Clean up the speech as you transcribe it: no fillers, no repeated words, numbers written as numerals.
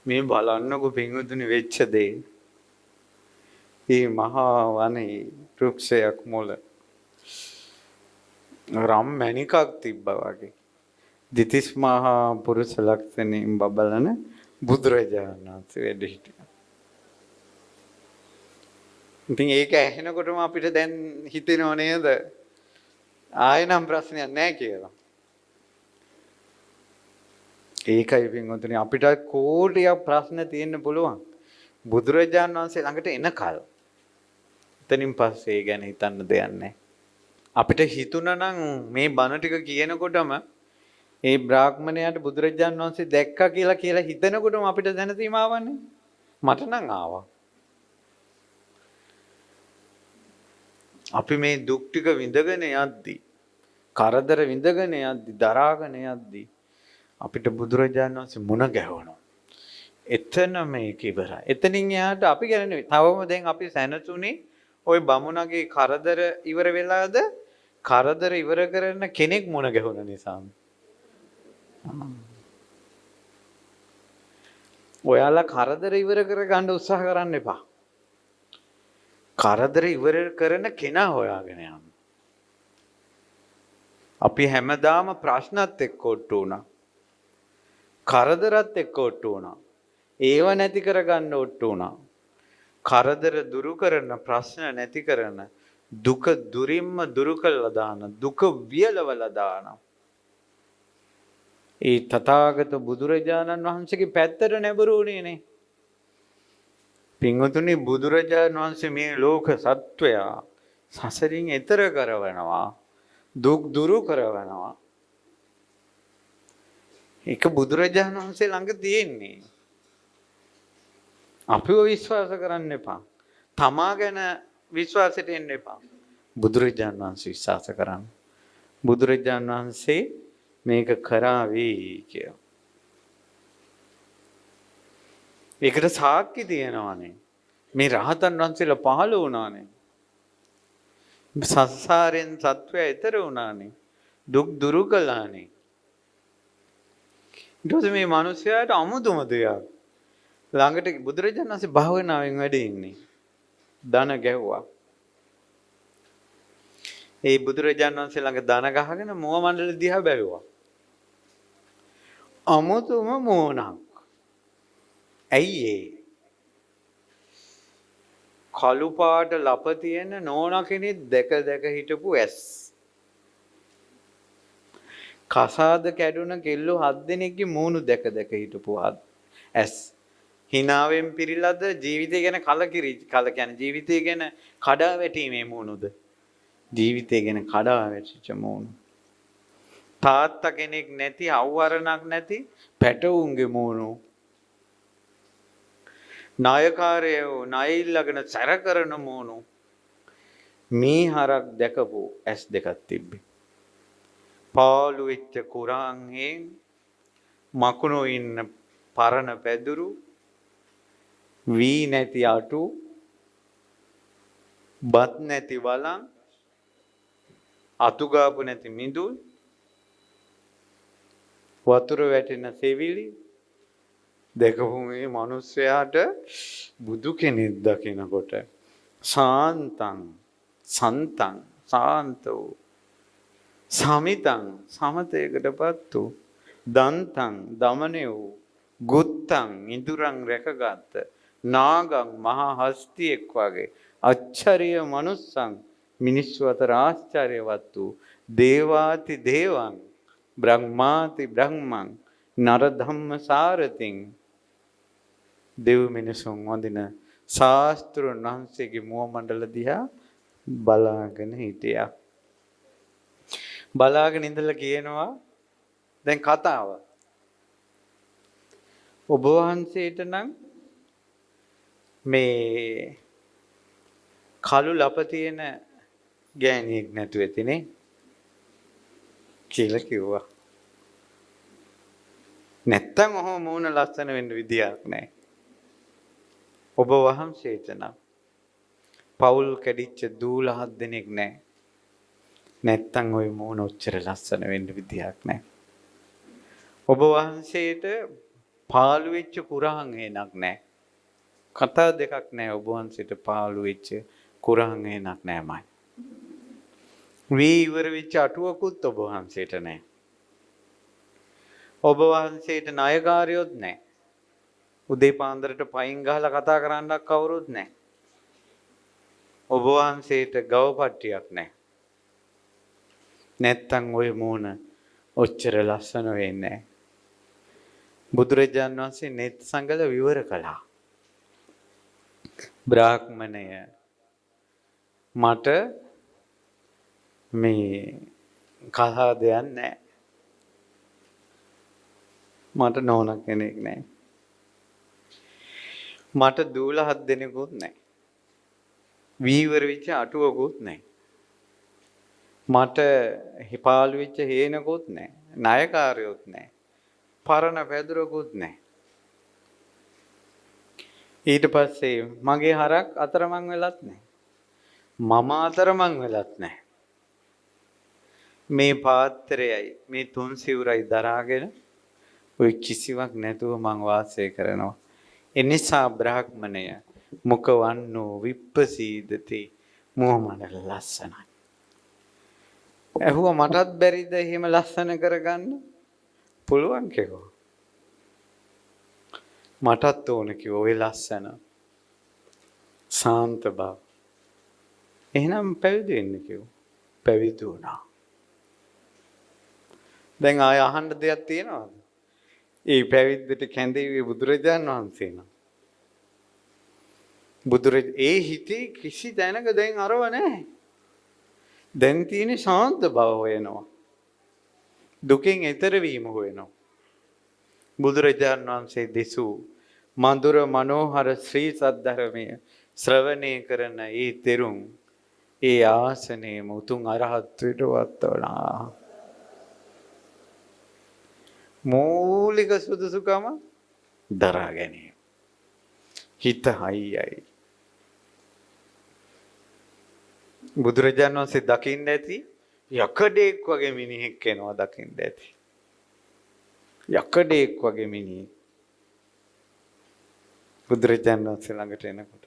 මේ බලන්නකො පින්වතුනි වෙච්ච දේ. මේ මහා වනේ වෘක්ෂයක් මුල රම් මණිකක් තිබ්බා වගේ. දිතිස් මහා පුරුෂ ලක්ෂණින් බබලන බුදුරජාණන් වහන්සේ වැඩ හිටියා. ඉතින් ඒක ඇහෙනකොටම අපිට දැන් හිතෙනව නේද? ආයෙනම් ප්‍රශ්නයක් නැහැ කියලා. ඒකයි පින්වතුනි අපිට කෝටියක් ප්‍රශ්න තියෙන්න පුළුවන්. බුදුරජාණන් වහන්සේ ළඟට එනකල්. එතනින් පස්සේ ගැන හිතන්න දෙයක් නැහැ. අපිට හිතුණා නම් මේ බණ ටික කියනකොටම ඒ බ්‍රාහ්මණයාට බුදුරජාණන් වහන්සේ දැක්කා කියලා හිතනකොටම අපිට දැන සීමාවන්නේ. මට නම් ආවා. අපි මේ දුක් ටික විඳගෙන යද්දි, කරදර විඳගෙන යද්දි, දරාගෙන යද්දි අපිට බුදුරජාණන් වහන්සේ මුණ ගැහුණා. එතන මේක ඉවරයි. එතනින් එහාට අපි ගැන නෙවෙයි. තවම දැන් අපි සැනසුනේ ওই බමුණගේ කරදර ඉවර වෙලාද? කරදර ඉවර කරන කෙනෙක් මුණ ගැහුණ නිසා. ඔයාලා කරදර ඉවර කරගන්න උත්සාහ කරන්න එපා. කරදර ඉවර කරන කෙනා හොයාගෙන යන්න. අපි හැමදාම ප්‍රශ්නත් එක්ක ඔට්ටු වුණා. කරදරත් එක්ක ඔට්ටු වුණා. ඒව නැති කරගන්න ඔට්ටු වුණා. කරදර දුරු කරන ප්‍රශ්න නැති කරන දුක දුරින්ම දුරු කළා දාන දුක වියලවලා දාන ඒ තථාගත බුදුරජාණන් වහන්සේගේ පැත්තට නැඹුරුනේ නේ. පින්වතුනි බුදුරජාණන් වහන්සේ මේ ලෝක සත්වයා සසරින් එතර කරවනවා. දුක් දුරු කරවනවා. ඒක බුදුරජාණන් වහන්සේ ළඟ තියෙන්නේ. අපිව විශ්වාස කරන්න එපා. තමා ගැන විශ්වාසයට එන්න එපා. බුදුරජාණන් වහන්සේ විශ්වාස කරන්න. බුදුරජාණන් වහන්සේ මේක කරාවි කිය. ඒකට සාක්ෂි තියෙනවානේ. මේ රහතන් වහන්සේලා පහළ වුණානේ. සංසාරෙන් සත්වය ඈතර වුණානේ. දුක් දුරු කළානේ. ඊට පස්සේ මේ මිනිස්යාට අමුතුම දෙයක්. ළඟට බුදුරජාණන් වහන්සේ භාවනාවෙන් වැඩ ඉන්නේ. දන ගැහුවා. ඒ බුදුරජාණන් වහන්සේ ළඟ දන ගහගෙන මුව මණ්ඩල දිහා බැලුවා. අමුතුම මෝනක්. ඇයි ඒ? කළු පාට ලප තියෙන නෝනා කෙනෙක් දැක හිටපු ඇස්. කසාද කැඩුන කෙල්ලෝ 7 දෙනෙක්ගේ මූණු දැක හිටපු ඇස්. හිනාවෙන් පිරීලාද ජීවිතය ගැන කල කියන්නේ ජීවිතය ගැන කඩා වැටීමේ මූණුද? ජීවිතය ගැන කඩා වැටිච්ච මූණු. තාත්තා කෙනෙක් නැති අවවරණක් නැති පැටවුන්ගේ මූණු. නායකාරයෝ ණය ඉල්ලගෙන සැර කරන මූණු. මේ හරක් දැකපු ඇස් දෙකක් තිබ්බේ. පාළු වෙච්ච කුරාන්ෙන් මකුණු ඉන්න පරණ පැදුරු වී නැති අටු බත් නැති වලං අතුගාපු නැති මිදුල් වතුර වැටෙන සෙවිලි දැකපු මේ මිනිස්සයාට බුදු කෙනෙක් දකිනකොට සාන්තං සන්තං සාන්තෝ සමිතං සමතේකටපත් වූ දන්තං දමනය වූ ගුත්තං ඉඳුරන් රැකගත් නාගං මහා හස්තියෙක් වගේ අච්චරිය මනුස්සං මිනිස්සු අතර ආශ්චර්යවත් වූ දේවාති දේවං බ්‍රහ්මාති බ්‍රහ්මං නර ධම්ම සාරතින් දෙව් මිනිසුන් වඳින ශාස්ත්‍රඥ වහන්සේගේ මුව මණ්ඩල දිහා බලාගෙන හිටියා. බලාගෙන ඉඳලා කියනවා දැන් කතාව. ඔබ වහන්සේට නම් මේ කළු ලප තියෙන ගෑණියෙක් නැතු වෙතිනේ කියලා කිව්වා. නැත්තම් ඔහොම මූණ ලස්සන වෙන්න විදියක් නැහැ. ඔබ වහන්සේට නම් පවුල් කැඩිච්ච දූල 7 දෙනෙක් නැහැ. නැත්තම් ওই මූණ ඔච්චර ලස්සන වෙන්න විදියක් නැහැ. ඔබ වහන්සේට පාළු වෙච්ච කුරහන් හේනක් නැහැ. කතා දෙකක් නැහැ ඔබ වහන්සේට පාළු වෙච්ච කුරහන් හේනක් නැහැමයි. වී ඉවර වෙච්ච අටුවකුත් ඔබ වහන්සේට නැහැ. ඔබ වහන්සේට ණයකාරයොත් නැහැ. උදේ පාන්දරට පයින් ගහලා කතා කරන්නක් කවුරුත් නැහැ. ඔබ වහන්සේට ගවපට්ටියක් නැහැ. නැත්තම් ওই මූණ ඔච්චර ලස්සන වෙන්නේ නැහැ. බුදුරජාණන් වහන්සේ නෙත් සංගල විවර කළා. බ්‍රාහ්මණය මට මේ කතා දෙයක් නැහැ. මට නෝන කෙනෙක් නැහැ. මට දූල 7 දෙනෙකුත් නැහැ. වීවර වෙච්ච අටුවකුත් නැහැ. මට හිපාලු වෙච්ච හේනකුත් නැහැ. ණයකාරයොත් නැහැ. පරණ පැදුරකුත් නැහැ. ඊට පස්සේ මගේ හරක් අතරමං වෙලත් නැහැ. මම අතරමං වෙලත් නැහැ. මේ පාත්‍රයයි මේ තුන් සිවුරයි දරාගෙන ඔය කිසිවක් නැතුව මං වාසය කරනවා. එනිසා බ්‍රාහ්මණය මුඛවන්නෝ විප්පසීදති මුවමඬල ලස්සනයි. ඇහුවා මටත් බැරිද එහෙම ලස්සන කරගන්න? පුළුවන් කෙකෝ. මටත් ඕන කිව්වා ඔය ලස්සන සාන්ත බව. එහෙනම් පැවිදි වෙන්න කිව්වා. පැවිදි වුණා. දැන් ආය අහන්න දෙයක් තියෙනවද? ඒ පැවිද්දට කැඳෙන්නේ බුදුරජාණන් වහන්සේ නම. ඒ හිතේ කිසි දැනක දැන් අරව නැහැ. දැන් තියෙන්නේ ශාන්ත බව හොයනවා. දුකෙන් එතර වීම හොයනවා. බුදුරජාණන් වහන්සේ දෙසූ මధుර මනෝහර ශ්‍රී සද්ධර්මය ශ්‍රවණය කරන ඒ තෙරුන් ඒ ආසනයේ මුතුන් අරහත්වයට වත්වනා. මූලික සුදුසුකම දරා ගැනීම. හිත හයියයි. බුදුරජාණන් වහන්සේ දකින්න ඇති යකඩෙක් වගේ මිනිහෙක් එනවා දකින්න ඇති. යකඩෙක් වගේ මිනිහෙක් බුදුරජාණන් වහන්සේ ළඟට එනකොට